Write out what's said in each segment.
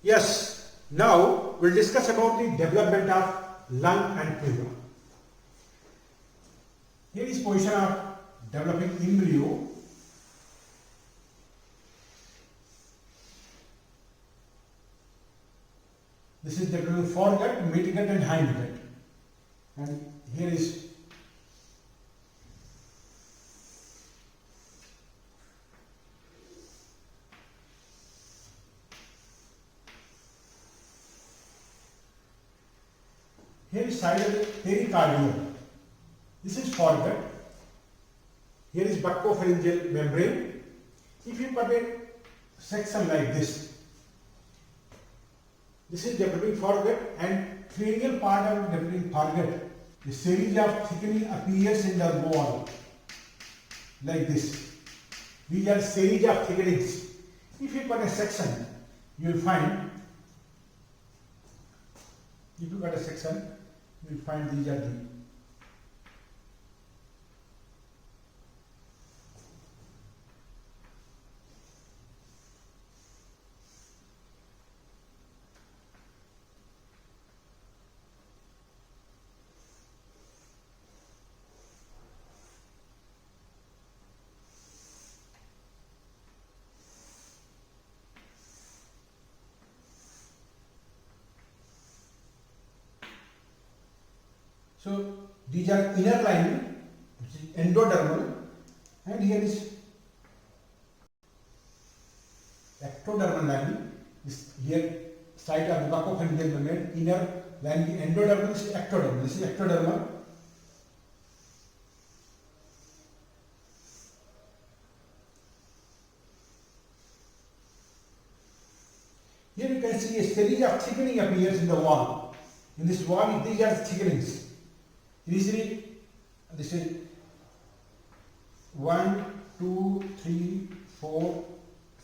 Yes, now we'll discuss about the development of lung and pleura. Here is position of developing embryo. This is developing foregut, midgut and hindgut. And here is side of the pericardium. This is foregut. Here is buccopharyngeal membrane. If you cut a section like this is developing foregut, and cranial part of developing foregut. A series of thickening appears in the wall like this. These are series of thickenings. If you cut a section, you will find. If you cut a section, you will find these are the. So these are inner lining, which is endodermal, and here is ectodermal lining. This here side of buccopharyngeal membrane, inner lining, endodermal. This is ectodermal. This is ectodermal. Here you can see a series of thickening appears in the wall. In this wall, these are thickenings. Usually, this is 1, 2, 3, 4,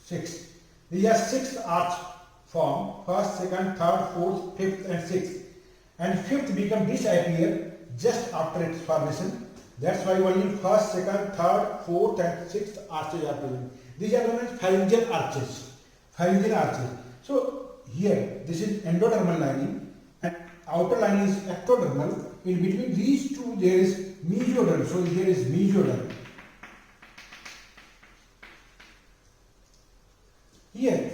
6. These are 6 arch form. First, second, third, fourth, fifth, and sixth. And fifth become disappear just after its formation. That's why only first, second, third, fourth, and sixth arches are present. These are known as pharyngeal arches. Pharyngeal arches. So here, this is endodermal lining, and outer lining is ectodermal. In between these two, there is mesoderm. So here is mesoderm. Here,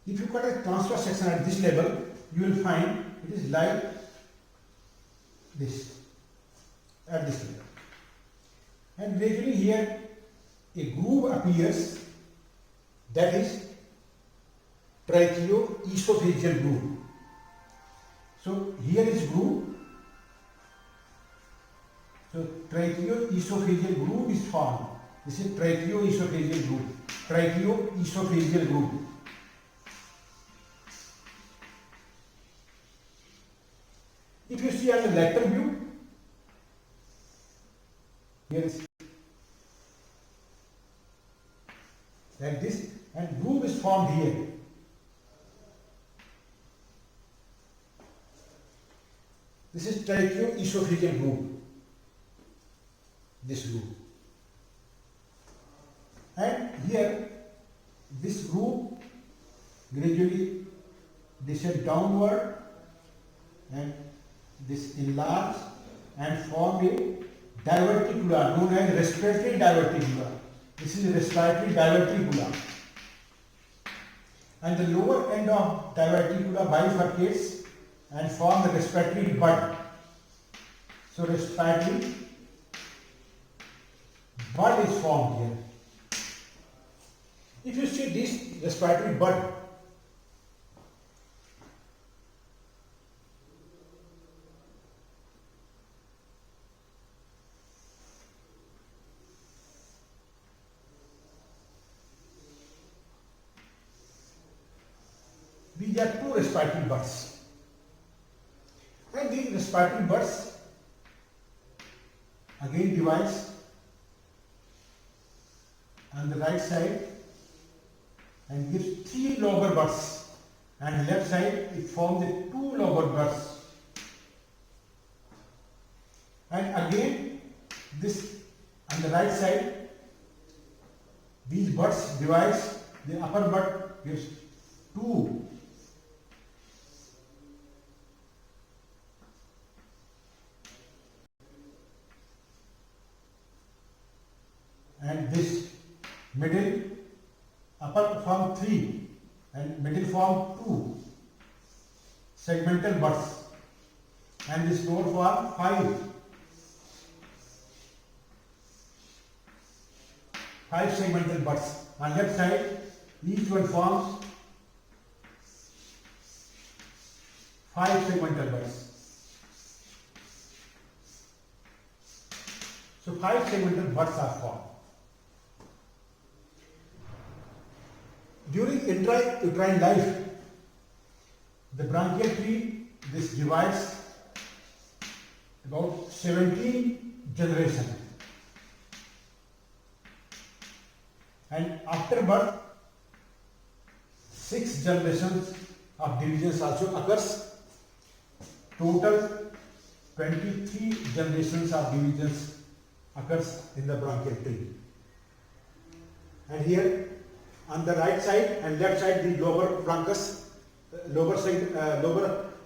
if you cut a transverse section at this level, you will find it is like this at this level. And gradually here a groove appears, that is tracheo-esophageal groove. So here is groove. So tracheo-esophageal groove is formed. This is tracheo-esophageal groove. Tracheo-esophageal groove. If you see on the lateral view, here is like this, and groove is formed here. This is tracheo-esophageal groove. This groove. And here, this groove gradually descend downward, and this enlarge and form a diverticula known as respiratory diverticula. This is respiratory diverticula. And the lower end of diverticula bifurcates and form the respiratory bud. So respiratory bud is formed here. If you see this respiratory bud, these are two respiratory buds. And these respiratory buds again divides on the right side and gives 3 lobar buds, and left side it forms the 2 lobar buds. And again this on the right side, these buds divides, the upper bud gives 2 form 3 and middle form 2 segmental buds, and this lower form 5 segmental buds. On left side, each one forms 5 segmental buds. So 5 segmental buds are formed. During intrauterine life, the branchial tree, this divides about 17 generations. And after birth, 6 generations of divisions also occurs. Total 23 generations of divisions occurs in the branchial tree. And here on the right side and left side, the lower bronchus, lower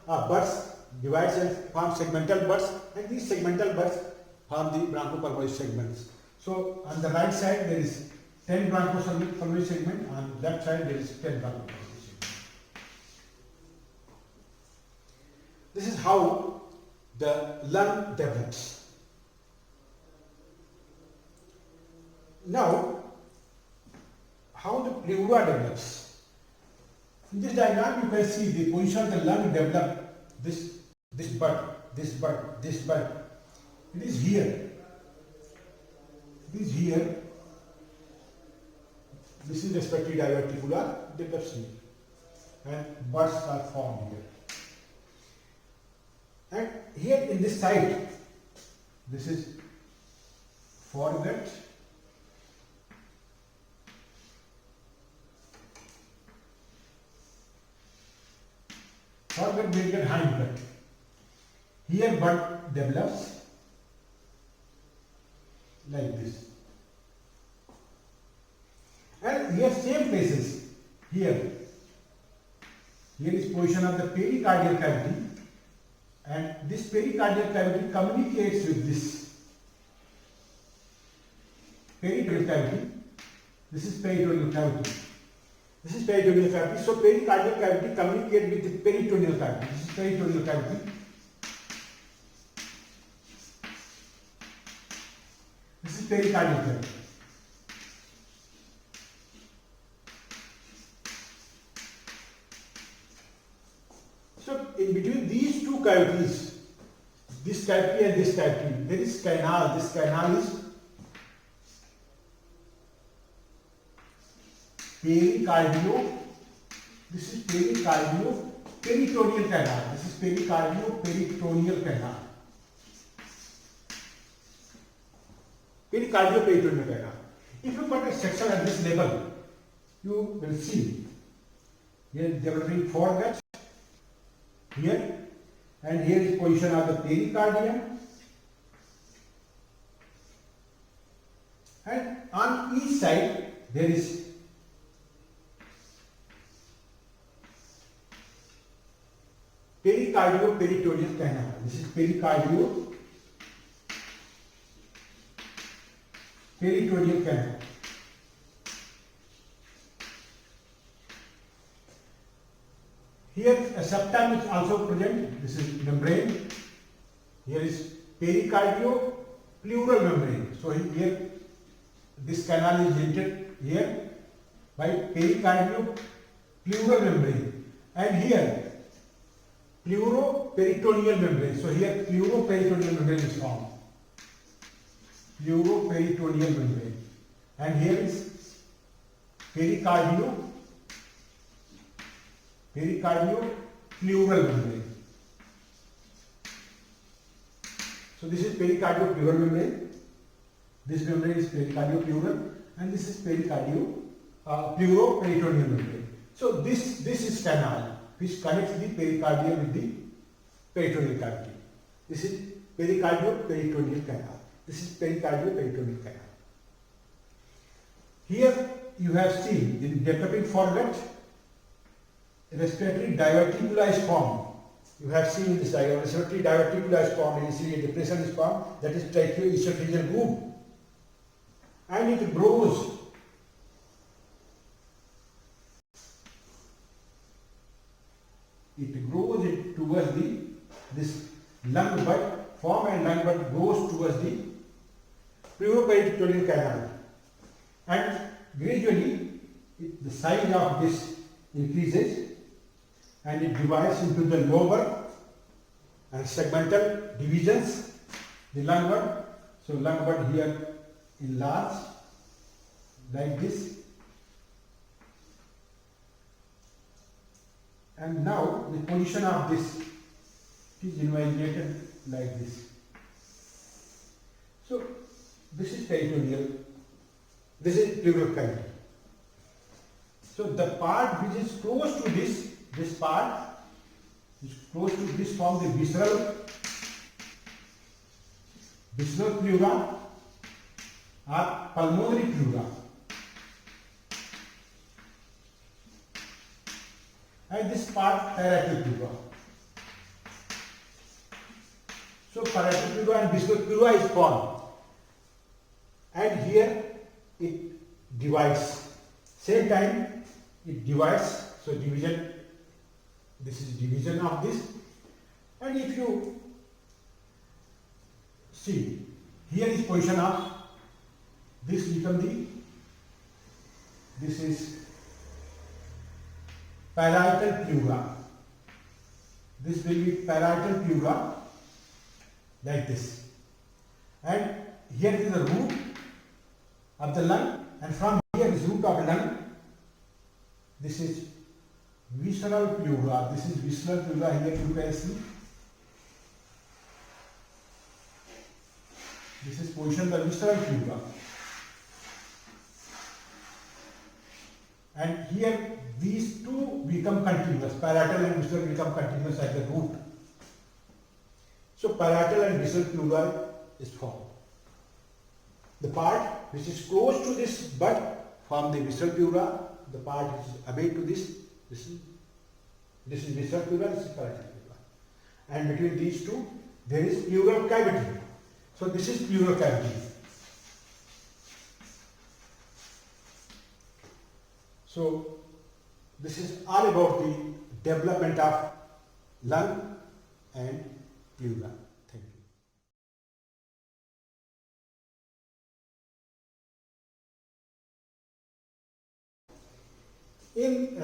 buds divides and forms segmental buds, and these segmental buds form the bronchopulmonary segments. So on the right side there is 10 bronchopulmonary segment, on left side there is 10 bronchopulmonary segment. This is how the lung develops. Now, how the pleura develops. In this diagram you can see the position of the lung develop this bud. It is here. This is respiratory diverticula, develops here, and buds are formed here. And here in this side, this is foregut, medial hindgut. Here bud develops like this. And here same places. Here is position of the pericardial cavity, and this pericardial cavity communicates with this peritoneal cavity. This is peritoneal cavity. So pericardial cavity communicates with the peritoneal cavity. This is peritoneal cavity. This is pericardial cavity. So in between these two cavities, this cavity and this cavity, there is canal. This canal is pericardio. This is pericardio-peritoneal canal. This is pericardio-peritoneal canal. Pericardio-peritoneal canal. If you put a section at this level, you will see here developing foregut. Here, and here is position of the pericardium, and on each side there is pericardio-peritoneal canal. This is pericardio-peritoneal canal. Here a septum is also present. This is membrane. Here is pericardio-pleural membrane. So here this canal is entered here by pericardio-pleural membrane, and here pleuro-peritoneal membrane. So here pleuro-peritoneal membrane is formed. Pleuro-peritoneal membrane, and here is pericardio-pleural membrane. So this is pericardio-pleural membrane. This membrane is pericardio-pleural, and this is pleuro-peritoneal membrane. So this is canal which connects the pericardium with the peritoneal cavity. This is pericardio-peritoneal canal. This is pericardio-peritoneal canal. Here you have seen in developing foregut, respiratory diverticula is formed. You have seen in this diagram, respiratory diverticula is formed, and you see a depression is formed, that is tracheoesophageal groove, and it grows it grows towards this lung bud, form and lung bud goes towards the pleuroperitoneal canal, and gradually the size of this increases and it divides into the lobar and segmental divisions, the lung bud. So lung bud here enlarge like this, and now the position of this is invalidated like this. So this is peritoneal, this is pleural cavity. So the part which is close to this part is close to this form the visceral pleura or pulmonary pleura, and this part parietal pleura. So parietal pleura and visceral pleura is formed, and here it divides. Same time it divides. So division. This is division of this, and if you see, here is position of this become this is parietal pleura. This will be parietal pleura like this, and here is the root of the lung, and from here is root of lung. This is visceral pleura. This is visceral pleura. Here you can see. This is position the visceral pleura, and here these two become continuous. Parietal and visceral become continuous at the root. So parietal and visceral pleura is formed. The part which is close to this bud form the visceral pleura. The part which is away to this is visceral pleura, this is parietal pleura, and between these two there is pleural cavity. So this is pleural cavity. So this is all about the development of lung and pleura. Thank you. In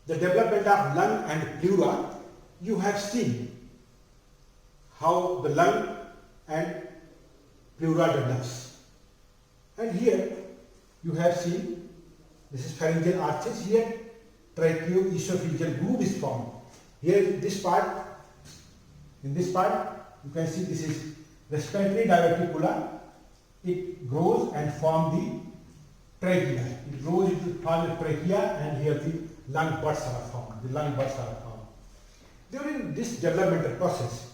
the development of lung and pleura, you have seen how the lung and pleura develops, and here you have seen this is pharyngeal arches. Here tracheo-esophageal groove is formed. Here in this part you can see this is respiratory diverticula. It grows and forms the trachea. It grows into form the trachea, and here the lung buds are formed. The lung buds are formed. During this developmental process,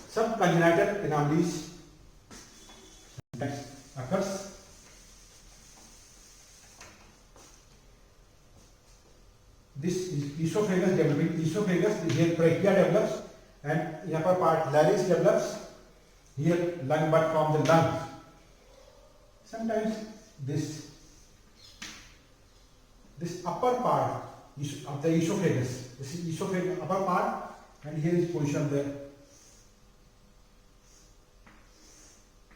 some congenital anomalies occurs. This is esophagus developing. Esophagus, here trachea develops, and in upper part larynx develops. Here lung bud form the lungs. Sometimes this upper part of the esophagus, this is esophagus upper part, and here is position of the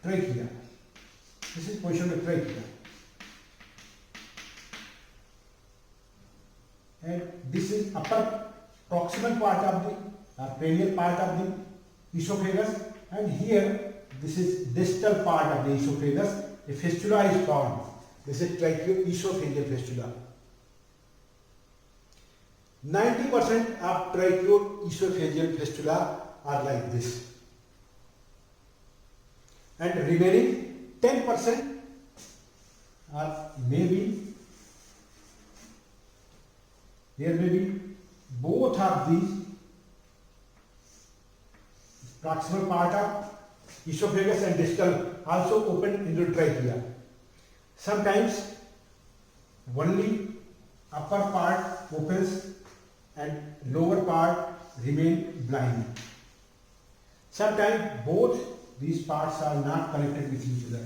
trachea. This is position of the trachea, and this is upper proximal part of the cranial part of the esophagus, and here this is distal part of the esophagus. A fistula is formed. This is tracheo-esophageal fistula. 90% of tracheo-esophageal fistula are like this, and remaining 10% are maybe there may be both of these proximal part of esophagus and distal also open into trachea. Sometimes only upper part opens and lower part remain blind. Sometimes both these parts are not connected with each other.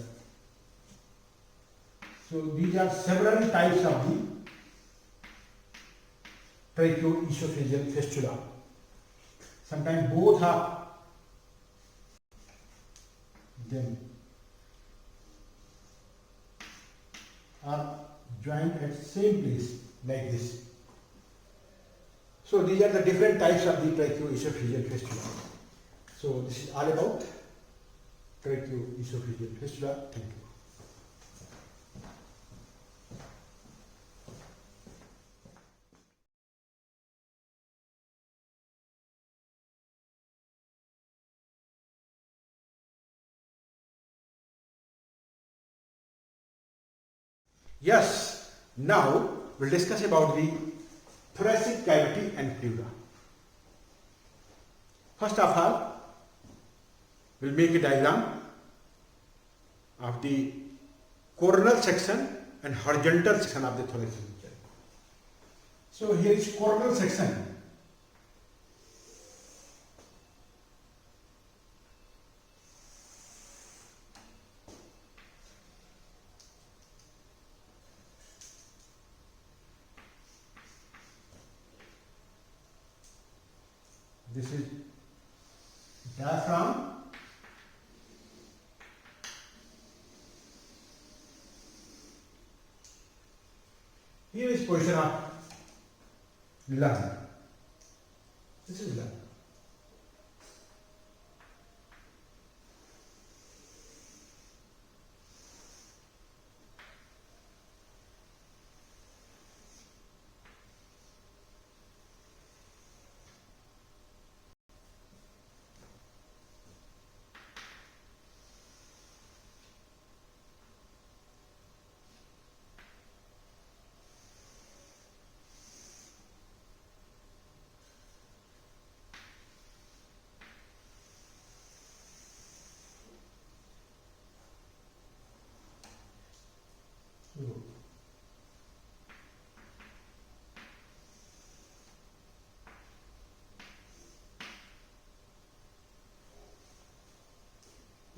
So these are several types of the tracheoesophageal fistula. Sometimes both of them are joined at same place like this. So these are the different types of the tracheoesophageal fistula. So this is all about tracheoesophageal fistula. Thank you. Yes, now we'll discuss about the thoracic cavity and pleura. First of all, we'll make a diagram of the coronal section and horizontal section of the thoracic cavity. So here is coronal section. This is diaphragm. Here is position of lung. This is lung.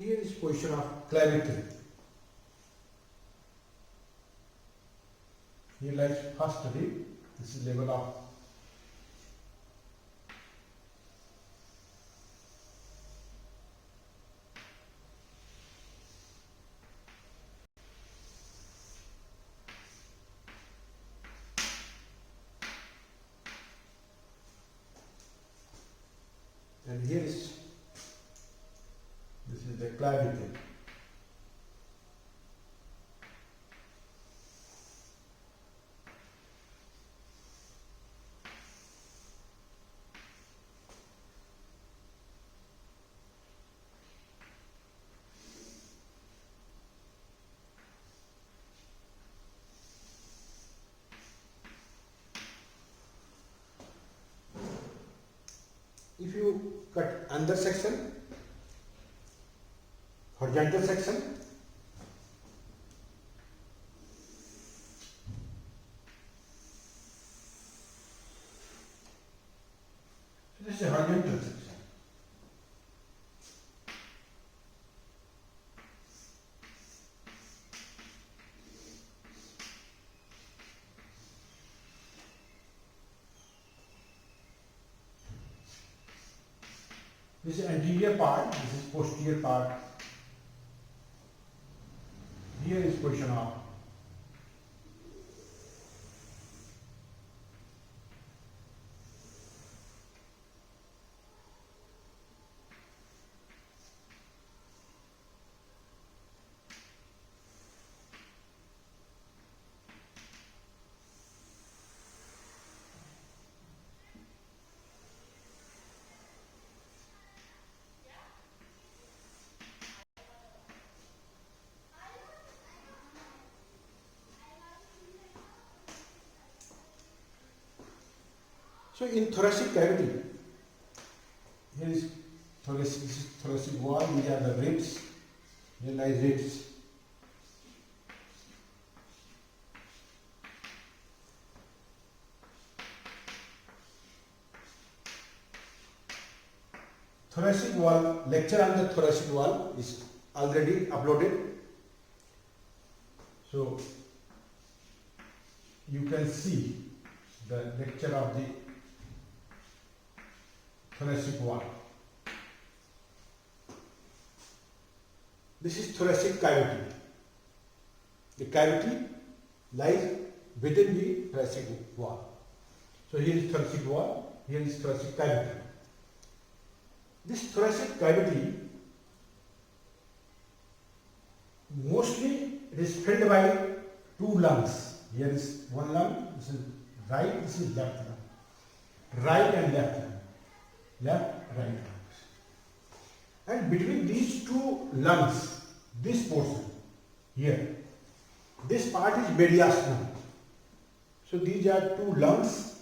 Here is position of clavicle. Here lies first rib. This is level of and here is this is the clavicle. If you cut under section, horizontal section, this is a horizontal section. This is anterior part, this is posterior part. Here is position of so in thoracic cavity, here is thoracic, this is thoracic wall, these are the ribs, here lies ribs. Thoracic wall, lecture on the thoracic wall is already uploaded. So you can see the lecture of the thoracic wall. This is thoracic cavity. The cavity lies within the thoracic wall. So here is thoracic wall, here is thoracic cavity. This thoracic cavity mostly it is filled by two lungs. Here is one lung, this is right, this is left lung. Right and left lung. Left, right lungs. And between these two lungs, this portion here, this part is mediastinum. So these are two lungs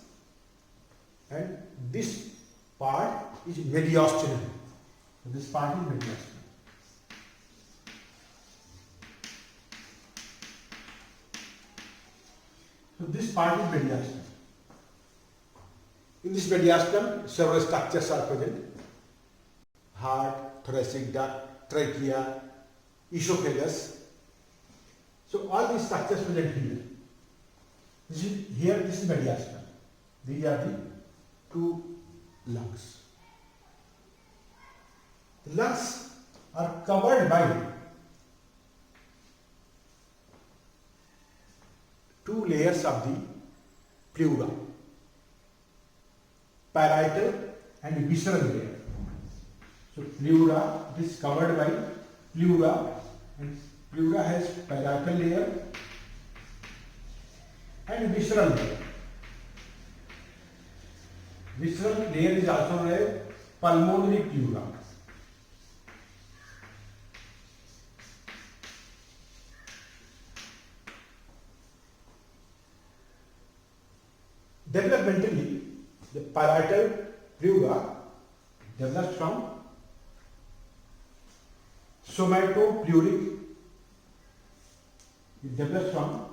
and this part is mediastinum. So this part is mediastinum. So this part is mediastinum. In this mediastinum, several structures are present. Heart, thoracic duct, trachea, esophagus. So all these structures present here. This is mediastinum. These are the two lungs. The lungs are covered by two layers of the pleura, parietal and visceral layer. So pleura is covered by pleura, and pleura has parietal layer and visceral layer. Visceral layer is also known as pulmonary pleura. Developmentally, the parietal pleura develops from somatopleuric. It develops from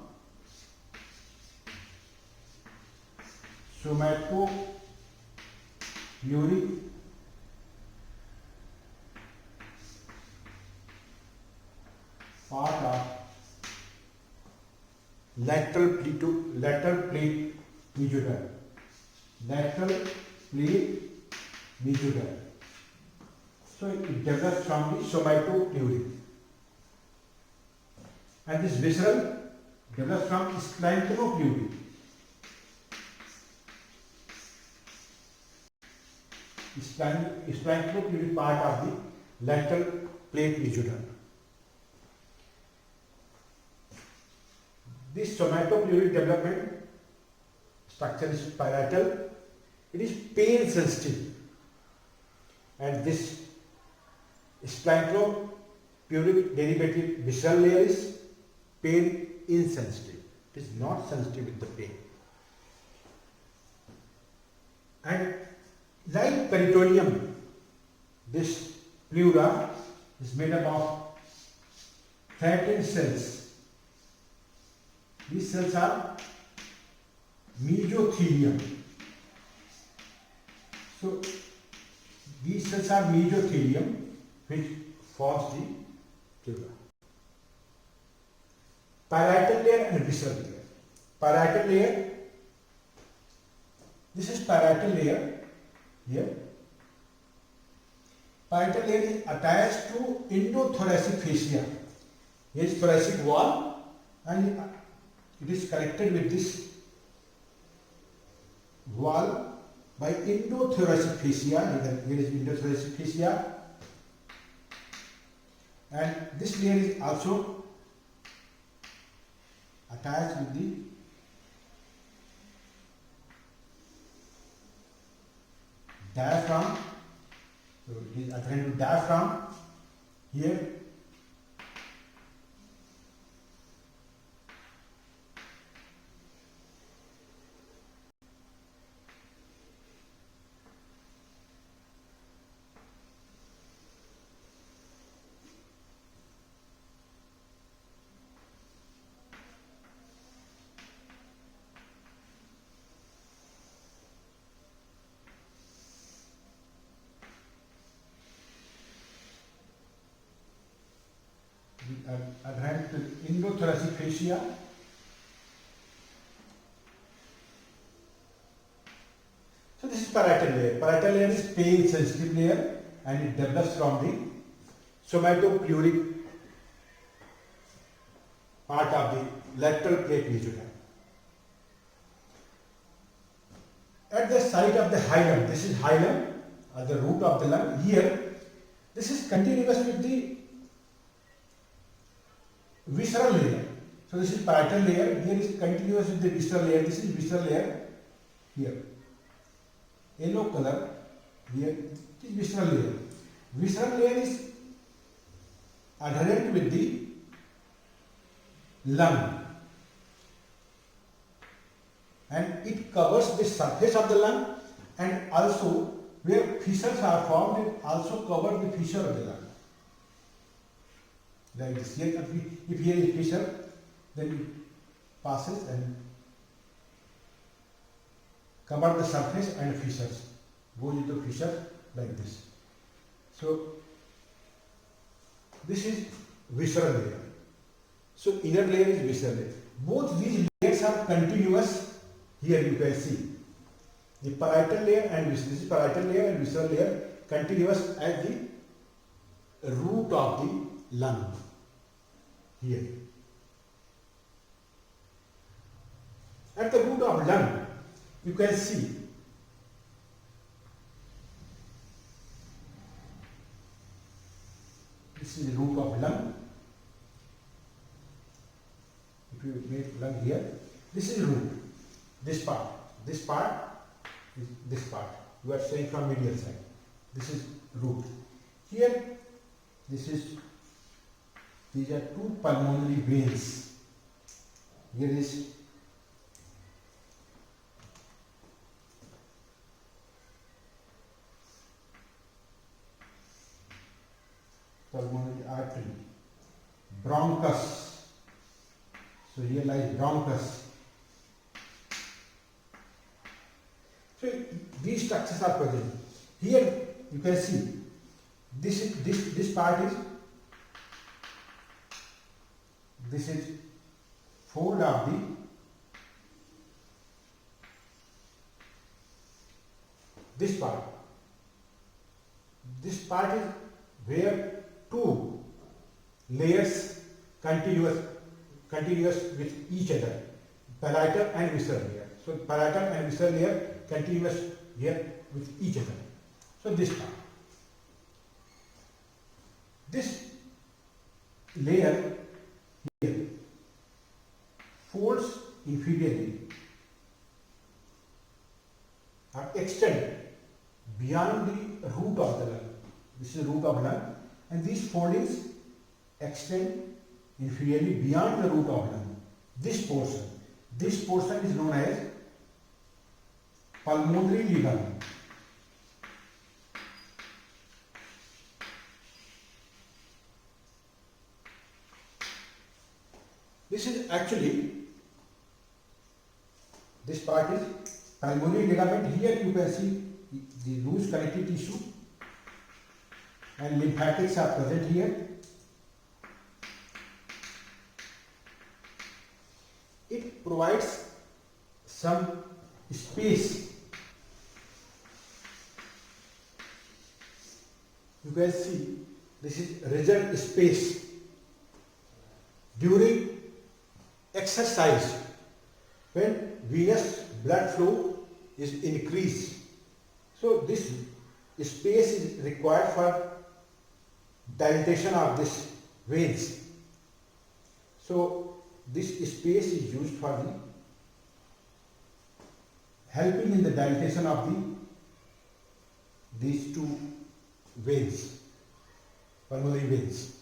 somatopleuric part of lateral plate medulla. Lateral plate medulla. So it develops from the somatopleuric. And this visceral develops from splanchnopleural. Splanchnopleural part of the lateral plate medulla. This somatopleural development structure is parietal. It is pain sensitive, and this splanchnopleural derivative visceral layer is pain insensitive. It is not sensitive with the pain. And like peritoneum, this pleura is made up of flattened cells. These cells are mesothelium. So these cells are mesothelium which forms the pleura. Parietal layer and visceral layer. Parietal layer, this is parietal layer here. Parietal layer is attached to endothoracic fascia. Here is thoracic wall and it is connected with this wall by endothoracic fascia. Here is endothoracic fascia, and this layer is also attached with the diaphragm. So it is attached to diaphragm here. Adherent to endothoracic fascia, this is parietal layer. Parietal layer is pain sensitive layer and it develops from the somatopleuric part of the lateral plate mesoderm. At the site of the hilum, this is hilum at the root of the lung. Here, this is continuous with the visceral layer. So this is parietal layer. Here is continuous with the visceral layer. This is visceral layer. Here, yellow color. Here it is visceral layer. Visceral layer is adherent with the lung and it covers the surface of the lung, and also where fissures are formed, it also covers the fissure of the lung. Like this. Here, if here is fissure, then it passes and covers the surface and fissures, goes into fissure like this. So this is visceral layer. So inner layer is visceral layer. Both these layers are continuous. Here you can see the parietal layer and this is parietal layer and visceral layer continuous at the root of the lung. Here. At the root of lung, you can see this is the root of lung. If you make lung here, this is root. This part is this part. You are saying from medial side. This is root. Here, these are two pulmonary veins. Here is pulmonary artery, bronchus. So here lies bronchus. So these structures are present. Here you can see this part is fold of the this part. This part is where two layers continuous with each other, parietal and visceral layer. So parietal and visceral layer continuous here with each other. So this part. This layer here folds inferiorly or extend beyond the root of the lung. This is the root of lung, and these foldings extend inferiorly beyond the root of lung. This portion is known as pulmonary ligament. This is actually, this part is pulmonary ligament. Here you can see the loose connective tissue and lymphatics are present here. It provides some space. You can see this is reserved space during exercise when venous blood flow is increased. So this space is required for dilatation of this veins. So this space is used for the helping in the dilatation of these two veins, pulmonary veins.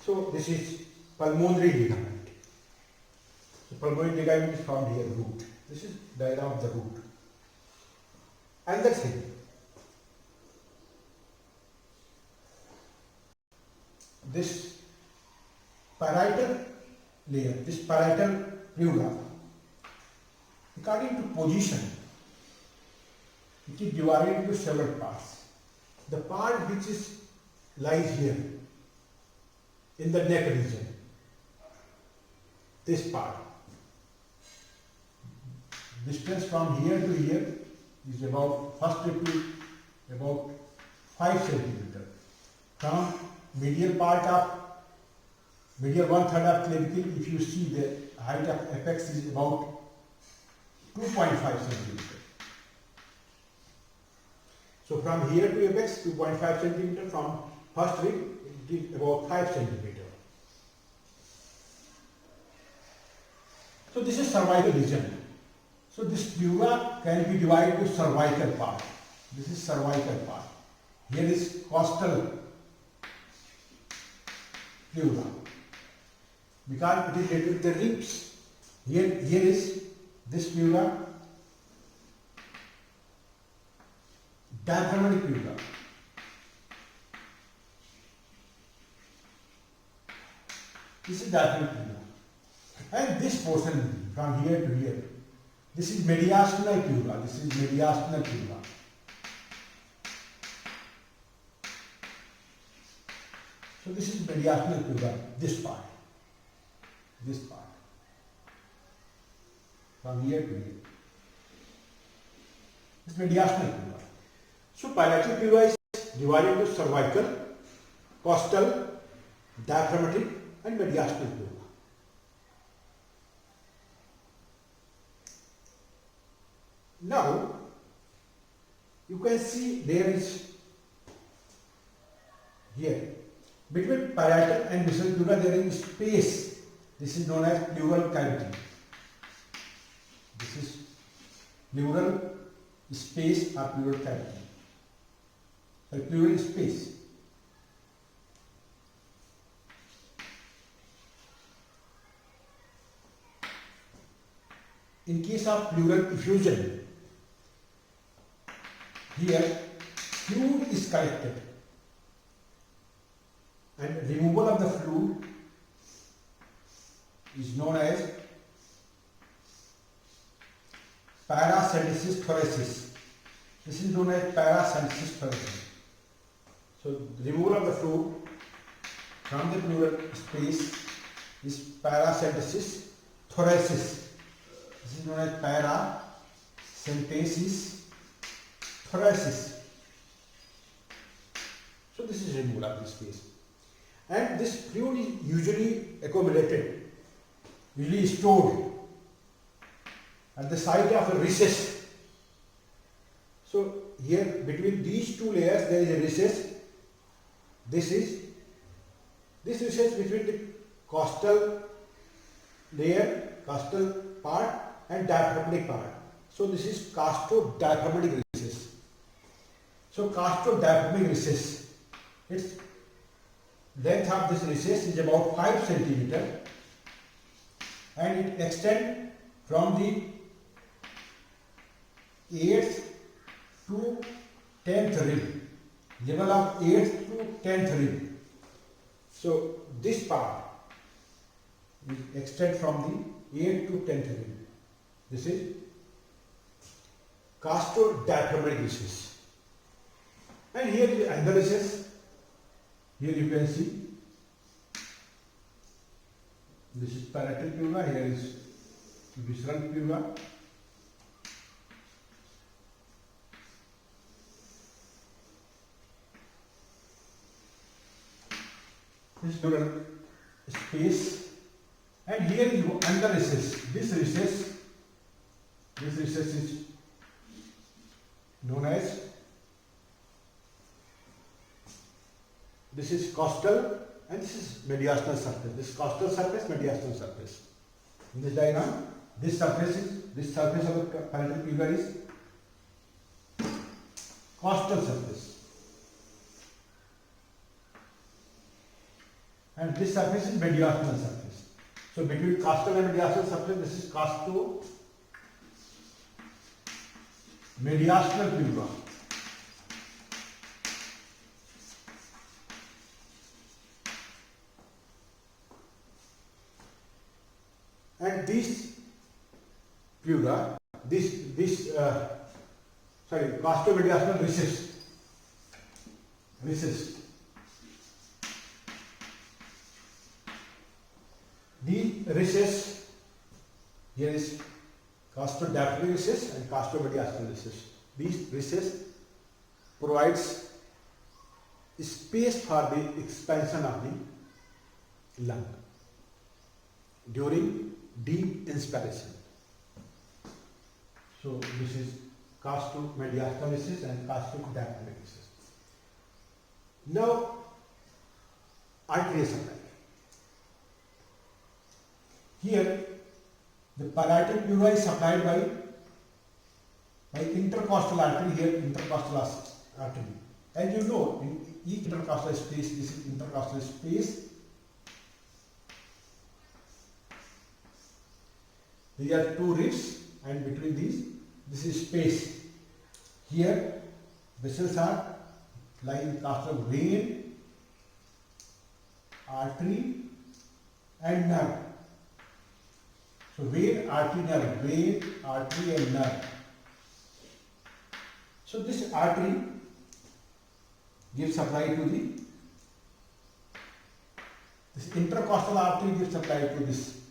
So this is pulmonary ligament. So pulmonary ligament is found here, root. This is diagram of the root. Another thing, this parietal layer, this parietal pleura, according to position, it is divided into several parts. The part which lies here in the neck region, this part, distance from here to here is about first rib to about 5 centimeter. From medial part of medial 1/3 of clavicle, if you see the height of apex is about 2.5 centimeter. So from here to apex 2.5 centimeter, from first rib it is about 5 centimeter. So this is cervical region. So this pleura can be divided to cervical part. This is cervical part. Here is costal pleura because it is related to the ribs. Here is this pleura, diaphragmatic pleura. This is diaphragmatic pleura. And this portion from here to here, this is mediastinal pleura. This is mediastinal pleura. So this is mediastinal pleura, this part, from here to here. This is mediastinal pleura. So bilateral pleura is divided into cervical, costal, diaphragmatic, and mediastinal pleura. Now you can see there is here between parietal and distal pleura there is space. This is known as pleural cavity. This is pleural space or pleural cavity. So pleural space. In case of pleural effusion, here fluid is collected and removal of the fluid is known as paracentesis thoracis. This is known as paracentesis thoracis. So removal of the fluid from the pleural space is paracentesis thoracis. This is known as paracentesis thoracis. So this is removal of this space. And this fluid is usually accumulated, usually stored at the site of a recess. So here between these two layers there is a recess. This recess between the costal layer, costal part and diaphragmatic part. So this is costodiaphragmatic recess. So costodiaphragmatic recess, its length of this recess is about 5 centimeter and it extends from the 8th to 10th rib, level of 8th to 10th rib. So this part will extend from the 8th to 10th rib. This is costodiaphragmatic recess. And here is another recess. Here you can see this is parietal pleura, here is visceral pleura. This is pleural space, and here is another recess. This recess is known as, this is costal and this is mediastinal surface. This is costal surface, mediastinal surface. In this diagram, this surface of the parietal pleura is costal surface. And this surface is mediastinal surface. So between costal and mediastinal surface, this is costo-mediastinal pleura. And this pleura, costo-mediastinal recess. The recess, here is costodiaphragmatic recess and costomediastinal recess. These recess provides space for the expansion of the lung during deep inspiration. So this is costo-mediastinal recess and costo-diaphragmatic recess. Now, arterial supply. Here, the parietal pleura is supplied by intercostal artery. Here, intercostal artery. As you know, in each intercostal space, this is intercostal space. These are two ribs, and between these, this is space. Here, vessels are lying costal vein, artery, and nerve. So vein, artery, nerve, vein, artery, and nerve. So this artery gives supply to this intercostal artery gives supply to this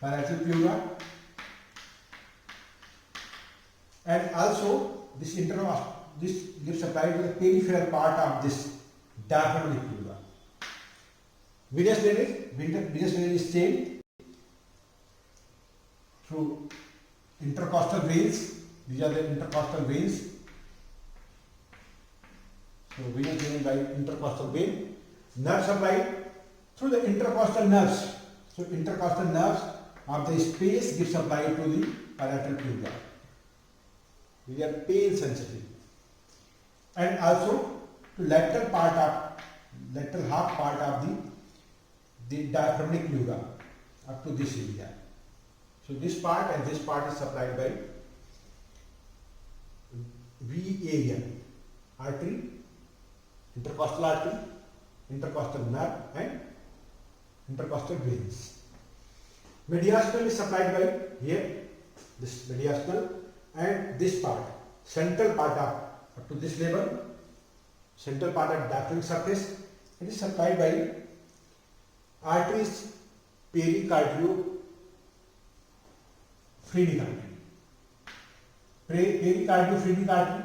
parietal pleura, and also this gives supply to the peripheral part of this diaphragmatic pleura. Venous drainage is same through intercostal veins. These are the intercostal veins. So venous drainage by intercostal vein. Nerve supply through the intercostal nerves. So intercostal nerves of the space give supply to the parietal pleura. These are pain sensitive. And also to lateral half part of the diaphragmatic pleura up to this area. So this part and this part is supplied by VAN, artery, intercostal nerve, and intercostal veins. Mediastinal is supplied by here, this mediastinal, and this part, central part up to this level, central part of diaphragmatic surface. It is supplied by arteries, pericardiophrenik artery. Pericardiophrenik artery,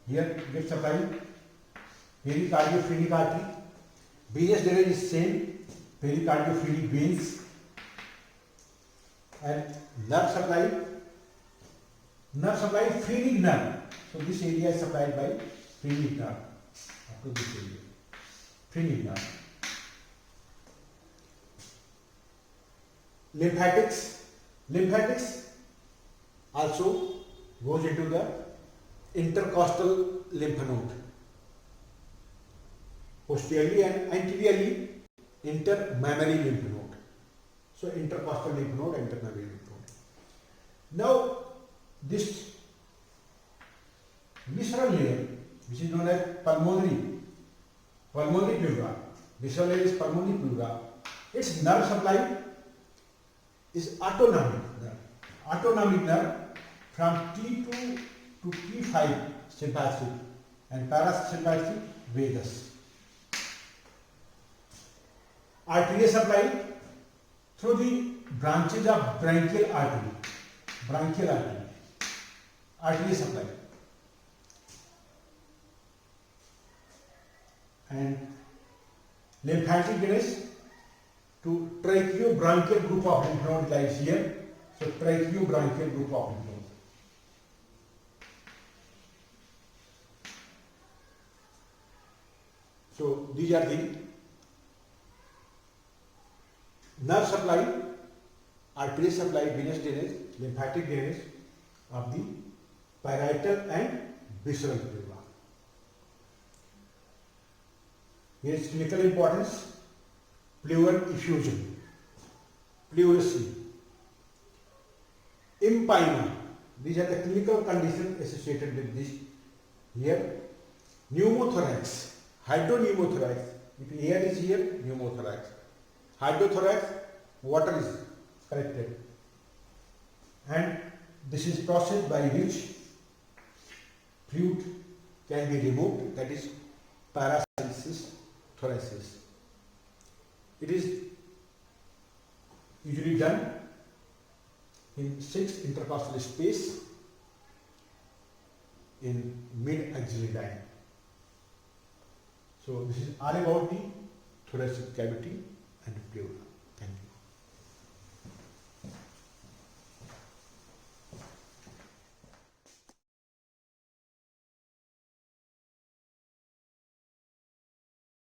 here gets supply pericardiophrenik artery. Venous drainage is same, pericardiophrenik veins, and nerve supply phrenic nerve. So this area is supplied by phrenic nerve up to this area, phrenic nerve. Lymphatics also goes into the intercostal lymph node. Posteriorly and anteriorly, intermammary lymph node. So intercostal lymph node, intermammary lymph node. Now this visceral layer, which is known as pulmonary pleura. Visceral layer is pulmonary pleura. Its nerve supply is autonomic nerve from T2 to T5 sympathetic and parasympathetic vagus. Arterial supply through the branches of branchial artery. Arterial supply. And lymphatic drainage to tracheobronchial group of lymph nodes lies here. So tracheobronchial group of lymph nodes. So these are the nerve supply, arterial supply, venous drainage, lymphatic drainage of the parietal and visceral pleura. Here is clinical importance: pleural effusion, pleurisy, empyema. These are the clinical conditions associated with this. Here, pneumothorax, hydropneumothorax. If air is here, pneumothorax. Hydrothorax, water is collected, and this is process by which fluid can be removed, that is paracensis thoracis. It is usually done in 6 intercostal space in mid-axillary line. So this is all about the thoracic cavity and pleura.